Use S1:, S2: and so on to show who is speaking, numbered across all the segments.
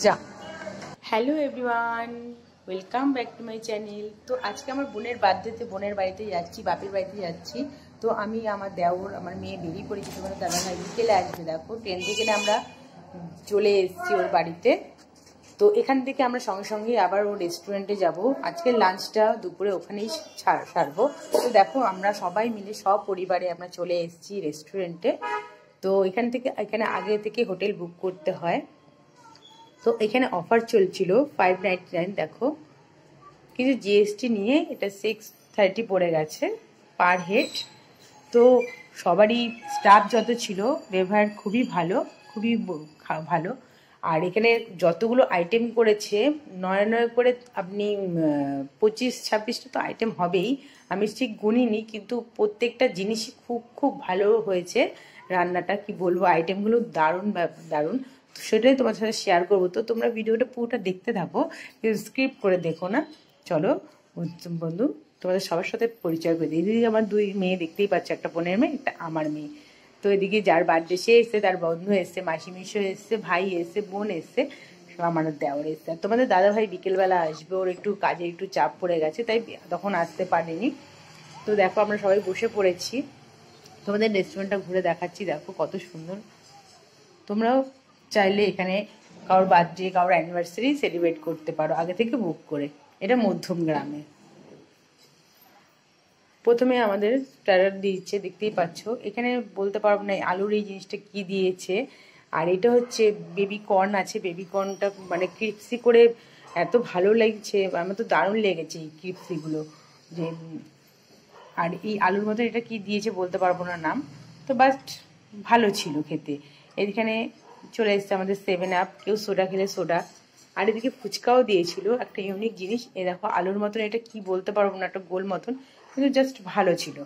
S1: যা। Hello everyone, welcome back to my channel. তো আজকে আমার বোনের বার্থডেতে বোনের বাড়িতে যাচ্ছি, বাপের বাড়িতে যাচ্ছি। তো আমি, আমার দেওর, আমার মেয়ে বেরিয়ে পড়েছি। তোমার দাদা ভাই বিকেলে আসবে। দেখো ট্রেন থেকে আমরা চলে এসেছি ওর বাড়িতে। তো এখান থেকে আমরা সঙ্গে সঙ্গে আবার ও রেস্টুরেন্টে যাব। আজকে লাঞ্চটা দুপুরে ওখানেই সারবো। তো দেখো আমরা সবাই মিলে সব পরিবারে আমরা চলে এসেছি রেস্টুরেন্টে। তো এখানে আগে থেকে হোটেল বুক করতে হয়। তো এখানে অফার চলছিল 599, দেখো কিন্তু জিএসটি নিয়ে এটা 630 পড়ে গেছে পার হেড। তো সবারই স্টাফ যত ছিল ব্যবহার খুবই ভালো, খুবই ভালো। আর এখানে যতগুলো আইটেম করেছে, নয় নয় করে আপনি 25-26টা তো আইটেম হবেই। আমি ঠিক গুনিনি, কিন্তু প্রত্যেকটা জিনিসই খুব খুব ভালো হয়েছে। রান্নাটা কি বলবো, আইটেমগুলো দারুণ দারুণ। সেটাই তোমার সাথে শেয়ার করবো। তো তোমরা ভিডিওটা পুরোটা দেখতে থাকো, স্ক্রিপ্ট করে দেখো না। চলো বন্ধু, তোমাদের সবার সাথে পরিচয় করে দিই। এদিকে আমার দুই মেয়ে দেখতেই পাচ্ছ, একটা বোনের মেয়ে, একটা আমার মেয়ে। তো এদিকে যার বার্থডে সে এসছে, তার বন্ধু এসছে, মাসি মিশো এসছে, ভাই এসছে, বোন এসছে, আমার দেওয়ার এসছে। আর তোমাদের দাদা ভাই বিকেলবেলা আসবে, ওর একটু কাজে একটু চাপ পড়ে গেছে, তাই তখন আসতে পারেনি। তো দেখো আমরা সবাই বসে পড়েছি, তোমাদের রেস্টুরেন্টটা ঘুরে দেখাচ্ছি। দেখো কত সুন্দর। তোমরাও চাইলে এখানে কারোর বার্থডে, কারোর অ্যানিভার্সারি সেলিব্রেট করতে পারো আগে থেকে বুক করে। এটা মধ্যম গ্রামে। প্রথমে আমাদের স্টার্টার দিয়েছে, দেখতেই পাচ্ছ। এখানে বলতে পারবো না আলুর এই জিনিসটা কি দিয়েছে। আর এটা হচ্ছে বেবি কর্ন আছে। বেবি কর্নটা মানে ক্রিপসি করে এত ভালো লাগছে, আমার তো দারুণ লেগেছে এই ক্রিপসিগুলো। যে আর এই আলুর মধ্যে এটা কি দিয়েছে বলতে পারবো না নাম, তো বাট ভালো ছিল খেতে। এখানে চলে এসছে আমাদের 7 আপ, কেউ সোডা খেলে সোডা। আর এদিকে ফুচকাও দিয়েছিল, একটা ইউনিক জিনিস। এ দেখো আলুর মতন, এটা কি বলতে পারবো না, একটা গোল মতন, কিন্তু জাস্ট ভালো ছিল।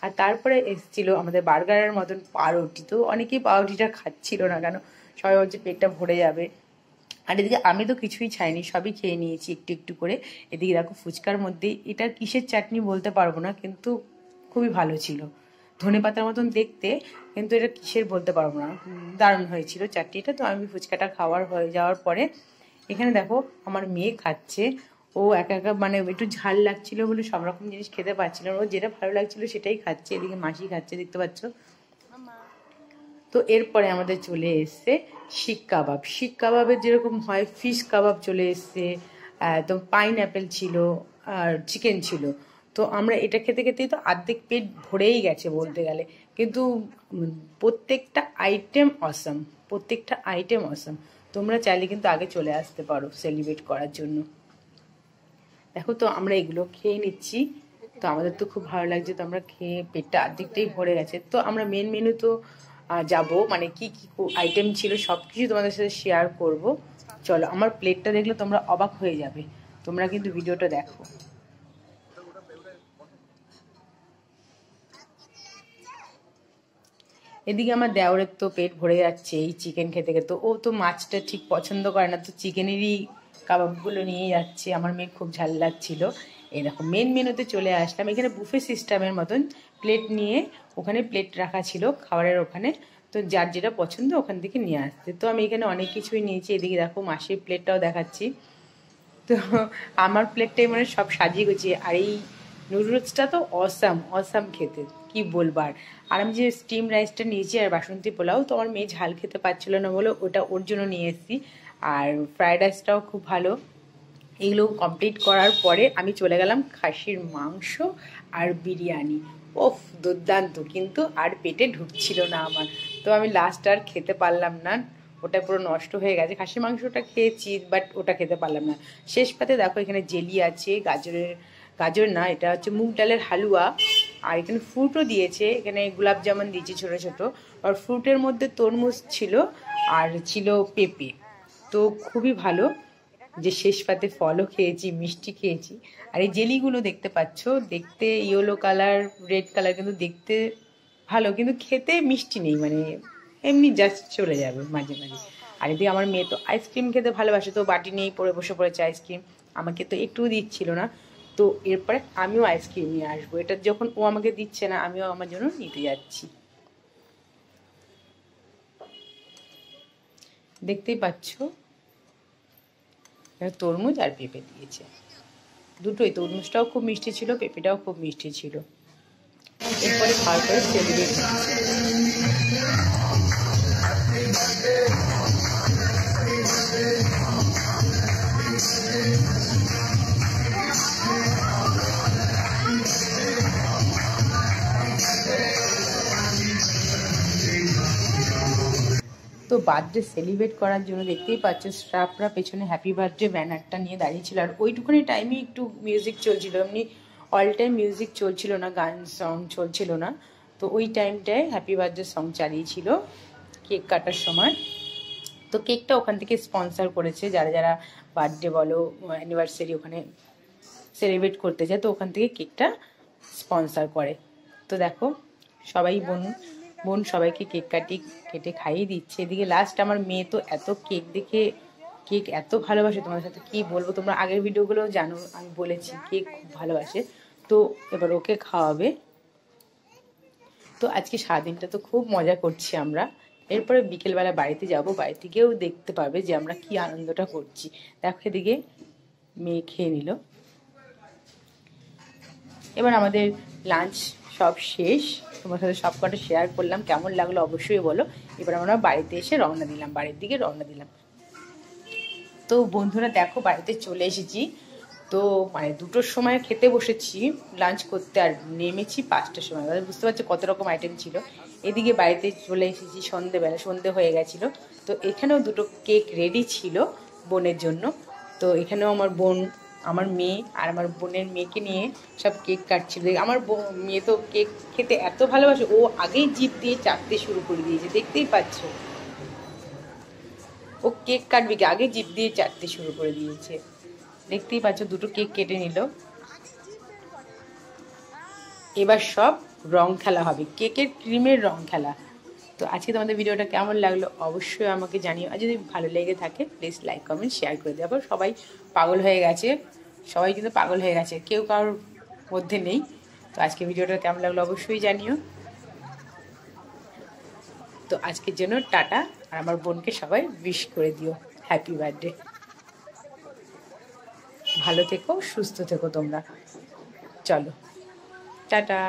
S1: আর তারপরে এসেছিল আমাদের বার্গারের মতন পাউরুটি। তো অনেকেই পাউরুটিটা খাচ্ছিল না, কেন সবাই বলছে পেটটা ভরে যাবে। আর এদিকে আমি তো কিছুই চাইনি, সবই খেয়ে নিয়েছি একটু একটু করে। এদিকে দেখো ফুচকার মধ্যে এটা কিসের চাটনি বলতে পারবো না, কিন্তু খুবই ভালো ছিল, ধনেপাতার মতন দেখতে, কিন্তু এটা কিসের বলতে পারবো না। দারুণ হয়েছিল চাটনিটা। তো আমি ফুচকাটা খাওয়ার হয়ে যাওয়ার পরে এখানে দেখো আমার মেয়ে খাচ্ছে। ও একা একা মানে একটু ঝাল লাগছিল বলে সব রকম জিনিস খেতে পারছিল না, ও যেটা ভালো লাগছিল সেটাই খাচ্ছে। এদিকে মাসি খাচ্ছে, দেখতে পাচ্ছ। তো এরপরে আমাদের চলে এসছে শিক কাবাব। শিক কাবাবের যেরকম হয় ফিশ কাবাব চলে এসছে, তো পাইনঅ্যাপেল ছিল, আর চিকেন ছিল। তো আমরা এটা খেতে খেতেই তো অর্ধেক পেট ভরেই গেছে বলতে গেলে। কিন্তু প্রত্যেকটা আইটেম অসাম, প্রত্যেকটা আইটেম অসাম। তোমরা চাইলে কিন্তু আগে চলে আসতে পারো সেলিব্রেট করার জন্য। দেখো তো আমরা এগুলো খেয়ে নিচ্ছি। তো আমাদের তো খুব ভালো লাগছে, তো আমরা খেয়ে পেটটা অর্ধেকটাই ভরে গেছে। তো আমরা মেন মেনু তো যাব, মানে কি কি আইটেম ছিল সব কিছু তোমাদের সাথে শেয়ার করব। চলো, আমার প্লেটটা দেখলে তোমরা অবাক হয়ে যাবে। তোমরা কিন্তু ভিডিওটা দেখো। এদিকে আমার দেওরের তো পেট ভরে যাচ্ছে এই চিকেন খেতে খেতে। ও তো মাছটা ঠিক পছন্দ করে না, তো চিকেনেরই কাবাবগুলো নিয়ে যাচ্ছে। আমার মেয়ে খুব ঝাল লাগছিল। এরকম মেন মেনুতে চলে আসলাম। এখানে বুফে সিস্টেমের মতন প্লেট নিয়ে ওখানে প্লেট রাখা ছিল খাবারের ওখানে। তো যার যেটা পছন্দ ওখান থেকে নিয়ে আসতে। তো আমি এখানে অনেক কিছুই নিয়েছি। এদিকে দেখো মাসির প্লেটটাও দেখাচ্ছি। তো আমার প্লেটটাই মানে সব সাজিয়ে গুছিয়ে। আর এই নুডলসটা তো অসাম অসাম খেতে, কি বলবার। আর আমি যে স্টিম রাইসটা নিয়েছি আর বাসন্তী পোলাও, তো আমার মেয়ে ঝাল খেতে পারছিল না বলে ওটা ওর জন্য নিয়ে এসেছি। আর ফ্রাইড রাইসটাও খুব ভালো। এগুলো কমপ্লিট করার পরে আমি চলে গেলাম খাসির মাংস আর বিরিয়ানি। ওফ দুর্দান্ত, কিন্তু আর পেটে ঢুকছিল না আমার। তো আমি লাস্ট আর খেতে পারলাম না, ওটা পুরো নষ্ট হয়ে গেছে। খাসির মাংসটা খেয়েছি, বাট ওটা খেতে পারলাম না। শেষ পাতে দেখো এখানে জেলি আছে, গাজর না, এটা হচ্ছে মুগ ডালের হালুয়া। আর এখানে ফ্রুটও দিয়েছে, এখানে গোলাপ জামুন দিয়েছে ছোটো ছোটো। আর ফ্রুটের মধ্যে তরমুজ ছিল, আর ছিল পেঁপে। তো খুবই ভালো। যে শেষ পাতে ফলও খেয়েছি, মিষ্টি খেয়েছি। আর এই জেলিগুলো দেখতে পাচ্ছ, দেখতে ইয়েলো কালার, রেড কালার, কিন্তু দেখতে ভালো, কিন্তু খেতে মিষ্টি নেই, মানে এমনি জাস্ট চলে যাবে মাঝে মাঝে। আর এদিকে আমার মেয়ে তো আইসক্রিম খেতে ভালোবাসে, তো বাটি নিয়েই পড়ে বসে পড়েছে আইসক্রিম। আমাকে তো একটুও দিচ্ছিল না। তো এরপরে আমিও আইসক্রিম নিয়ে আসবো। এটা যখন ও আমাকে দিচ্ছে না, আমিও আমার জন্য নিতে যাচ্ছি। দেখতেই পাচ্ছ তরমুজ আর পেঁপে দিয়েছে, দুটোই। তরমুজটাও খুব মিষ্টি ছিল, পেঁপেটাও খুব মিষ্টি ছিল। এরপরে খাওয়ার পরে সেলিব্রেট তো বার্থডে সেলিব্রেট করার জন্য দেখতেই পাচ্ছ স্টাফরা পেছনে হ্যাপি বার্থডে ব্যানারটা নিয়ে দাঁড়িয়েছিল। আর ওইটুকুনি টাইমে একটু মিউজিক চলছিল, এমনি অল টাইম মিউজিক চলছিল না, গান সং চলছিল না। তো ওই টাইমটায় হ্যাপি বার্থডে সং চালিয়েছিল কেক কাটার সময়। তো কেকটা ওখান থেকে স্পন্সর করেছে, যারা যারা বার্থডে বলো অ্যানিভার্সারি ওখানে সেলিব্রেট করতে যায়, তো ওখান থেকে কেকটা স্পন্সর করে। তো দেখো সবাই বোন সবাইকে কেক কেটে খাইয়ে দিচ্ছে। এদিকে লাস্ট আমার মেয়ে তো এত কেক দেখে, কেক এত ভালোবাসে, তোমাদের সাথে কি বলবো, তোমরা আগের ভিডিওগুলো জানো, আমি বলেছি কেক খুব ভালোবাসে। তো এবার ওকে খাওয়াবে। তো আজকে সারাদিনটা তো খুব মজা করছি আমরা। এরপরে বিকেলবেলা বাড়িতে যাব, বাড়িতে গিয়েও দেখতে পাবে যে আমরা কি আনন্দটা করছি। দেখো এদিকে মেয়ে খেয়ে নিল। এবার আমাদের লাঞ্চ সব শেষ, তোমার সাথে সব কটা শেয়ার করলাম, কেমন লাগলো অবশ্যই বলো। এবার আমরা বাড়িতে এসে রওনা দিলাম, বাড়ির দিকে রওনা দিলাম। তো বন্ধুরা দেখো বাড়িতে চলে এসেছি। তো মানে 2টোর সময় খেতে বসেছি লাঞ্চ করতে, আর নেমেছি 5টার সময়। বুঝতে পারছি কত রকম আইটেম ছিল। এদিকে বাড়িতে চলে এসেছি সন্ধেবেলা, সন্ধে হয়ে গেছিলো। তো এখানেও 2টো কেক রেডি ছিল বোনের জন্য। তো এখানেও আমার মেয়ে আর আমার বোনের মেয়েকে নিয়ে সব কেক কাটছিল। আমার মেয়ে তো কেক খেতে এত ভালোবাসে, ও আগেই জিভ দিয়ে চাটতে শুরু করে দিয়েছে, দেখতেই পাচ্ছ। ও কেক কাটবে কি আগে জিভ দিয়ে চাটতে শুরু করে দিয়েছে, দেখতেই পাচ্ছ। 2টো কেক কেটে নিল। এবার সব রং খেলা হবে, কেকের ক্রিমের রং খেলা। তো আজকে তোমাদের ভিডিওটা কেমন লাগলো অবশ্যই আমাকে জানিও। আর যদি ভালো লেগে থাকে প্লিজ লাইক কমেন্ট শেয়ার করে দেবো। সবাই পাগল হয়ে গেছে, সবাই কিন্তু পাগল হয়ে গেছে, কেউ কারোর মধ্যে নেই। তো আজকে ভিডিওটা কেমন লাগলো অবশ্যই জানিও। তো আজকের জন্য টাটা, আর আমার বোনকে সবাই উইশ করে দিও হ্যাপি বার্থডে। ভালো থেকো, সুস্থ থেকো তোমরা। চলো টাটা।